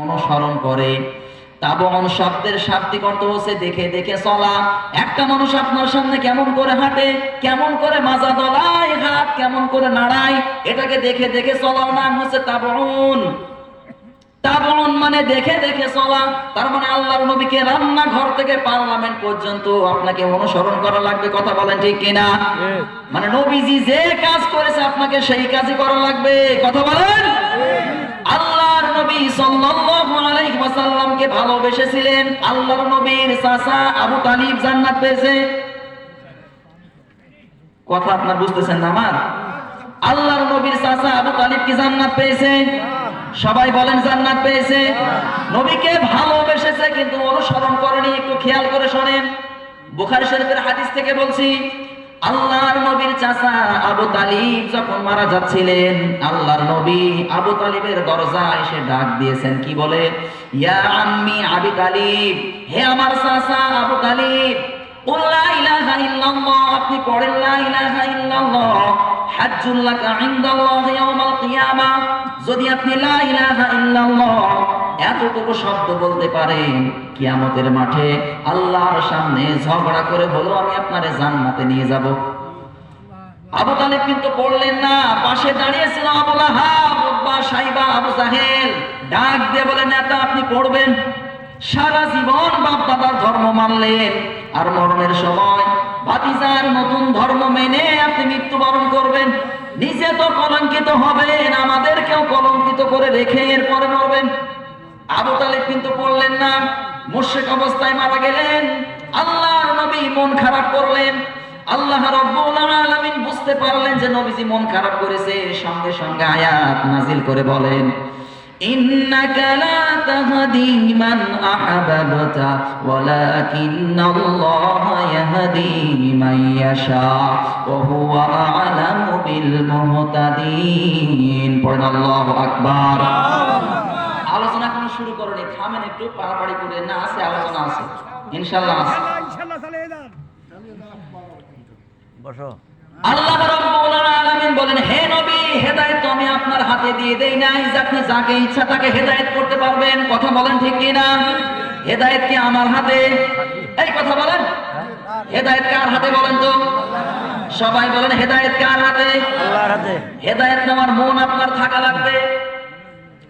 অনুসরণ করে। তাবউন শব্দের শাব্দিক অর্থ হচ্ছে দেখে দেখে চলা। একটা মানুষ আপনার সামনে কেমন করে হাঁটে, কেমন করে মাজা দলায়, হাত কেমন করে নাড়ায়, এটাকে দেখে দেখে চলার নাম হচ্ছে তাবউন। তাবউন মানে দেখে দেখে চলা। তার মানে আল্লাহর নবীকে রান্নাঘর থেকে পার্লামেন্ট পর্যন্ত আপনাকে অনুসরণ করা লাগবে। কথা বলেন ঠিক কিনা? মানে নবীজি যে কাজ করেছে আপনাকে সেই কাজই করা লাগবে। কথা বলেন। আল্লাহর নবী সাল্লাল্লাহু আলাইহি ওয়াসাল্লামকে ভালোবেসেছিলেন। আল্লাহর নবীর চাচা আবু তালিব জান্নাত পেয়েছে। কথা আপনারা বুঝতেছেন না আমার? আল্লাহর নবীর চাচা আবু তালিব কি জান্নাত পেয়েছে? সবাই বলেন জান্নাত পেয়েছে। নবীকে ভালোবেসেছে কিন্তু অনুসরণ করেনি। একটু খেয়াল করে শোনেন, বুখারী শরীফের হাদিস থেকে বলছি। আল্লাহর নবীর চাচা আবু তালিব যখন মারা যাচ্ছিলেন, আল্লাহর নবী আবু তালিবের দরজায় এসে ডাক দিয়েছেন। কি বলে? ইয়া আম্মি আবি তালিব, হে আমার চাচা আবু তালিব, কুল লা ইলাহা ইল্লাল্লাহ, আপনি পড়েন লা ইলাহা ইল্লাল্লাহ, হাজ্জুল লাকা ইনদাল্লাহি ইয়াউমাল কিয়ামাহ। যদি আপনি লা ইলাহা ইল্লাল্লাহ এতটুকু শব্দ বলতে পারেন, কিয়ামতের মাঠে আল্লাহর সামনে ঝগড়া করে হলো আমি আপনারে জান্নাতে নিয়ে যাব। আবু তালিব কিন্তু পড়লেন না। পাশে দাঁড়িয়েছিল আবু লাহাব, উতবা, সাইবা, আবু জাহেল। ডাক দিয়ে বলেন, নেতা আপনি পড়বেন। সারা জীবন বাপ দাদার ধর্ম মানলেন, আর মরণের সময় ভাতিজার নতুন ধর্ম মেনে আপনি মৃত্যুবরণ করবেন। নিজে তো কলঙ্কিত হবেন, আমাদেরকেও কলঙ্কিত করে রেখে এরপরে মরবেন। আবু তালিব কিন্তু পড়লেন না, মুশরিক অবস্থায় মারা গেলেন। আল্লাহর নবী মন খারাপ করলেন। আল্লাহ রাব্বুল আলামিন বুঝতে পারলেন যে নবীজি মন খারাপ করেছে। সঙ্গে সঙ্গে আয়াত নাজিল করে বলেন, ইন্নাকা লা তাহদি মান আহবাবতা ওয়ালাকিন্নাল্লাহা ইয়াহদি মান ইয়াশা ওয়া হুয়া আ'লামু বিল মুহতাদিন। পড়েন আল্লাহু আকবার। আলোচনা কোনো শুরু করেনি, থামেন একটু, পাড়াপাড়ি করে না। আছে আলোচনা আছে ইনশাআল্লাহ আছে। বসো। আল্লাহ রাব্বুল আলামিন বলেন, হে নবী, হেদায়েত তো আমি আপনার হাতে দিয়ে দেই নাই যে আপনি যাকে ইচ্ছা তাকে হেদায়েত করতে পারবেন। কথা বলেন ঠিক কি না? হেদায়েত কি আমার হাতে? এই কথা বলেন, হেদায়েত কার হাতে বলেন তো? সবাই বলেন হেদায়েত কার হাতে? আল্লাহর হাতে। হেদায়েত নেওয়ার মন আপনার থাকা লাগবে।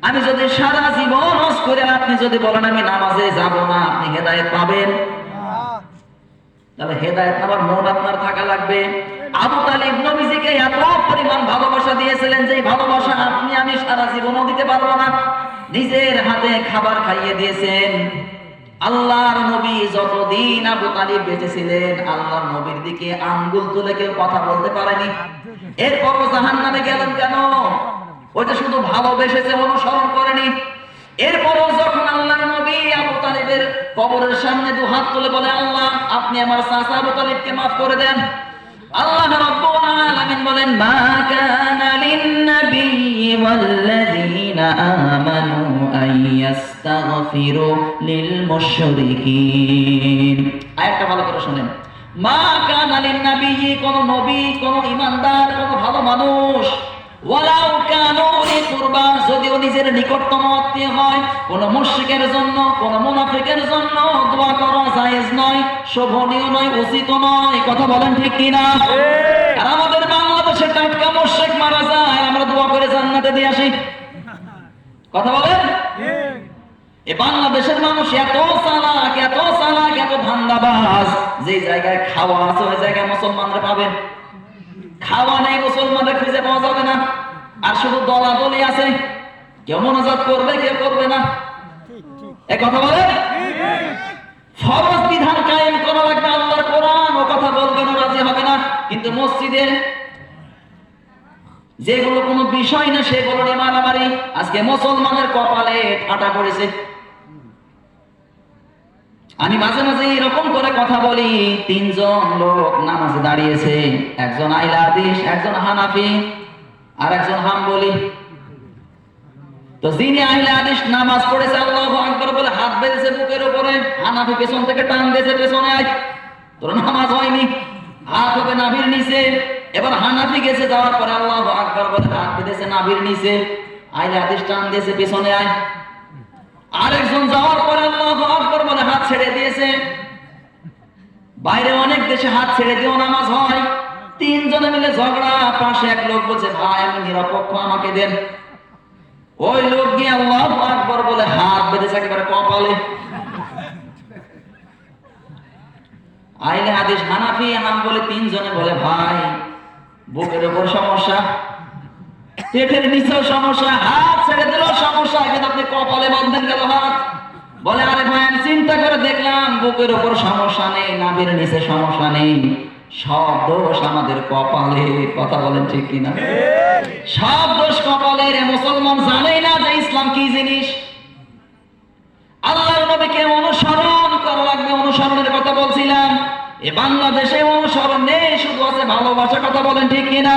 আমি যদি সারা জীবন হজ করে আপনি যদি বলেন আমি নামাজে যাব না, আপনি হেদায়েত পাবেন? তাহলে হেদায়েত নেওয়ার মন আপনার থাকা লাগবে। আবু তালিব নবীজিকে এত পরিমাণ ভালোবাসা দিয়েছিলেন যে ভালোবাসা আপনি আমি সারা জীবনও দিতে পারবো না। নিজের হাতে খাবার খাইয়ে দিয়েছেন। আল্লাহর নবী যতদিন আবু তালিব বেঁচে ছিলেন, আল্লাহর নবীর দিকে আঙ্গুল তুলে কেউ কথা বলতে পারেনি। এরপরও জাহান্নামে গেলেন কেন? ওইটা শুধু ভালোবেসেছে, অনুসরণ করেনি। এরপরও যখন আল্লাহর নবী আবু তালিবের কবরের সামনে দুহাত তুলে বলে, আল্লাহ আপনি আমার চাচা আবু তালিবকে মাফ করে দেন। আল্লাহ রাব্বুল আলামিন বলেন, মা কানা লিন-নাবিয়্যি ওয়াল্লাযীনা আমানু আইয়াস্তাগফিরু লিল-মুশরিকিন। আয়াতটা ভালো করে শুনেন। মা কানা লিন-নাবিয়্যি, কোন নবী, কোন ঈমানদার, কোন ভালো মানুষ, ওয়ালাউ কানু উলি কুরবা, যদিও নিজের নিকটতম আত্মীয় হয়, কোন মুশরিকের জন্য, কোন মুনাফিকের জন্য দোয়া করা জায়েজ নয়, শোভনীয় নয়, উচিত নয়। কথা বলেন ঠিক কি না? আর আমাদের বাংলাদেশে টাটকা মুশরিক মারা যায়, আমরা দোয়া করে জান্নাতে দিয়ে আসি। কথা বলেন। এই বাংলাদেশের মানুষ এত চালাক, এত চালাক, এত ধান্দাবাজ, যে জায়গায় খাওয়া আছে ওই জায়গায় মুসলমানরা পাবেন, খাওয়া নেই মুসলমানরা খুঁজে পাওয়া যাবে না। আর শুধু দলাদলি আছে, কেউ মোনাজাত করবে, কেউ করবে না। এই কথা বলে ফরজ বিধান কায়েম করা লাগবে, আল্লাহর কোরআন, ও কথা বলবে না, রাজি হবে না। কিন্তু মসজিদে যেগুলো কোনো বিষয় না সেগুলো নিয়ে মারামারি। আজকে মুসলমানের কপালে ঠাটা পড়েছে। আমি মাঝে মাঝে এরকম করে কথা বলি, তিনজন লোক নামাজে দাঁড়িয়েছে, একজন আহলে হাদিস, একজন হানাফি, আর একজন হাম্বলি। তো যিনি আহলে হাদিস নামাজ পড়েছে আল্লাহু আকবার বলে হাত বেঁধেছে বুকের উপরে, হানাফি পেছন থেকে টান দিয়েছে, পেছনে আয়, তোর নামাজ হয়নি, হাত হবে নাভির নিচে। এবার হানাফি গেছে, যাওয়ার পরে আল্লাহু আকবার বলে হাত বেঁধেছে নাভির নিচে, আহলে হাদিস টান দিয়েছে, পেছনে আয়। বাইরে অনেক দেশে হাত ছেড়ে দিয়েও নামাজ হয়, তিনজনে মিলে ঝগড়া, পাশে এক লোক বলছে ভাই আমি নিরপেক্ষ, আমাকে দেন। ওই লোক গিয়ে আল্লাহু আকবার বলে হাত বেঁধেছে একেবারে কপালে। আইলে হাদিস হানাফি হাম্বলি তিনজনে বলে ভাই বুকের উপর সমস্যা, পেটের নিচেও সমস্যা, হাত ছেড়ে দিলেও সমস্যা, কিন্তু আপনি কপালে বাঁধবেন গেল হাত। বলে আরে ভাই আমি চিন্তা করে দেখলাম বুকের উপর সমস্যা নেই, নাভির নিচে সমস্যা নেই, সব দোষ আমাদের কপালে। কথা বলেন ঠিক কিনা? সব দোষ কপালের। মুসলমান জানেই না যে ইসলাম কি জিনিস। আল্লাহর নবীকে অনুসরণ করা লাগবে, অনুসরণের কথা বলছিলাম। এ বাংলাদেশে অনুসরণ নেই, শুধু আছে ভালোবাসা। কথা বলেন ঠিক কিনা?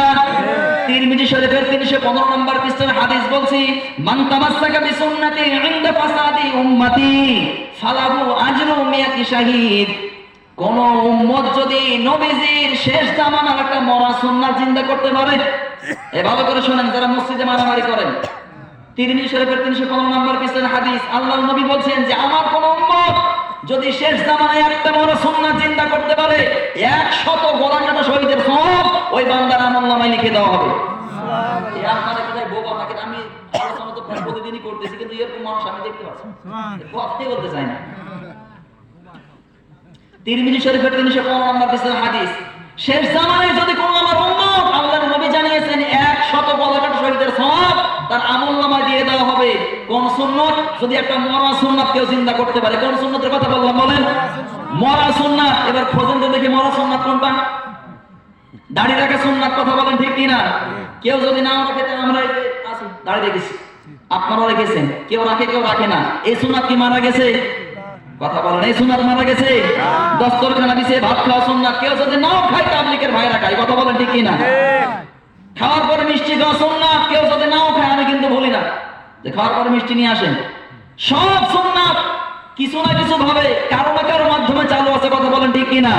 তিরমিজি শরীফের 315 নম্বর পৃষ্ঠার হাদিস বলছি, মান তামাসসাকা বিসুন্নতি ইনদা ফাসাদি উম্মতি ফালাহু আজরু মিয়াতি শাহীদ। কোন উম্মত যদি নবীজির শেষ জামানার একটা মরা সুন্নাহ জিন্দা করতে পারে, এ ভালো করে শুনেন যারা মসজিদে মারামারি করেন, তিরমিজি শরীফের 315 নম্বর পৃষ্ঠার হাদিস, আল্লাহর নবী বলছেন যে আমার কোন উম্মত যদি শেষ জামানায় একটা বড় সুন্নাহ জিন্দা করতে পারে, 100 গোলাম শহীদের সওয়াব ওই বান্দার আমলনামায় লিখে দেওয়া হবে। সুবহানাল্লাহ। এই আপনারা কোথায় বোবা থাকেন? আমি আলোচনা তো প্রতিদিনই করতেছি, কিন্তু এরকম মানুষ আমি দেখতে পাচ্ছি কথাই বলতে চাই না। তিরমিজি শরীফের 315 নম্বর পৃষ্ঠার হাদিস, শেষ জামানায় যদি কোন আমার উম্মত, আল্লাহর নবী জানিয়েছেন 100 গোলাম শহীদের সওয়াব তার আমলনামায় দিয়ে দেওয়া হবে। কোন সুন্নাত? যদি একটা মরা সুন্নাত কেউ জিন্দা করতে পারে। কোন সুন্নাতের কথা বললাম বলেন? মরা সুন্নাত। এবার খোঁজেন তো দেখি মরা সুন্নাত কোনটা। দাড়ি রাখা সুন্নাত। কথা বলেন ঠিক কিনা? কেউ যদি নাও রাখে, আমরা আছি দাড়ি রেখেছি, আপনারাও রেখেছেন, কেউ রাখে কেউ রাখে না, এই সুন্নাত কি মারা গেছে? কথা বলেন, এই সুন্নাত মারা গেছে? দস্তরখানা দিছে ভাত খাওয়া সুন্নাত, কেউ যদি নাও খায় তাবলীগের ভাইরা খায়। কথা বলেন ঠিক কিনা? খাওয়ার পরে মিষ্টি খাওয়া সুন্নাত, কেউ যদি নাও খায়, আমি কিন্তু বলি না যে খাওয়ার পরে মিষ্টি নিয়ে আসেন। সব সুন্নাত কিছু না কিছু ভাবে কারো না কারো মাধ্যমে চালু আছে। কথা বলেন ঠিক কিনা?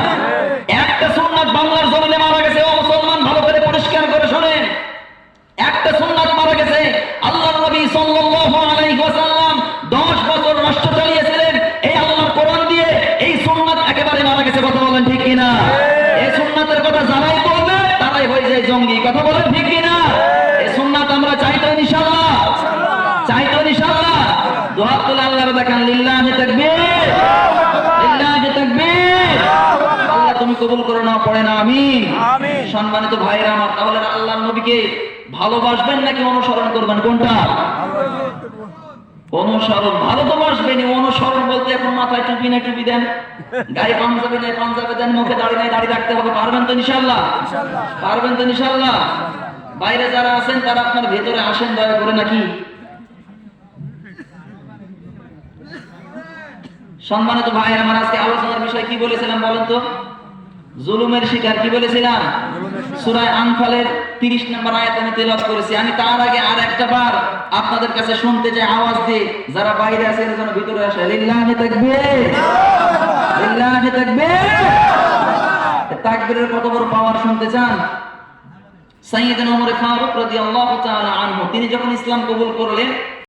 একটা সুন্নাত বাংলার জমিনে মারা গেছে, ও মুসলমান ভালো করে পরিষ্কার করে শোনেন। একটা সুন্নাত মারা গেছে। আল্লাহর নবী সাল্লাল্লাহু আলাইহি ওয়াসাল্লাম 10 বছর রাষ্ট্র চালিয়েছিলেন এই আল্লাহর কোরআন দিয়ে। এই সুন্নাত একেবারে মারা গেছে। কথা বলেন ঠিক কিনা? এই সুন্নাতের কথা যারাই বলবে তারাই হয়ে যায় জঙ্গি। কথা বলেন ঠিক কিনা? এই সুন্নাত আমরা চাই তো ইনশাআল্লাহ? চাই তো ইনশাআল্লাহ? দুহাত তুলে আল্লাহর দেখান, লিল্লাহি তাকবীর, লিল্লাহি তাকবীর। আল্লাহ তুমি কবুল করে নাও, পড়ে না আমিন। সম্মানিত ভাইরা আমার, তাহলে আল্লাহর নবীকে ভালোবাসবেন নাকি অনুসরণ করবেন? কোনটা? অনুসরণ। ভালো তো বাসবেন। অনুসরণ বলতে এখন মাথায় টুপি নেই টুপি দেন, গায়ে পাঞ্জাবি নেই পাঞ্জাবি দেন, মুখে দাড়ি নেই দাড়ি রাখতে হবে। পারবেন তো ইনশাআল্লাহ? পারবেন তো ইনশাআল্লাহ? বাইরে যারা আছেন তারা আপনার ভেতরে আসেন দয়া করে নাকি। সম্মানিত ভাই আমার, আজকে আলোচনার বিষয় কি বলেছিলাম বলেন তো? জুলুমের শিকার। কি বলেছিলাম? সূরা আনফালের 30 নম্বর আয়াত আমি তেলাওয়াত করেছি। আমি তার আগে আর একটা বার আপনাদের কাছে শুনতে চাই, আওয়াজ দিয়ে। যারা বাইরে আছে এর জন্য ভিতরে আসে। লিল্লাহি তাকবীর, লিল্লাহি তাকবীর। তাকবীরের কত বড় পাওয়ার শুনতে চান? সাইয়েদনা ওমর ফারুক রাদিয়াল্লাহু তাআলা আনহু তিনি যখন ইসলাম কবুল করলেন,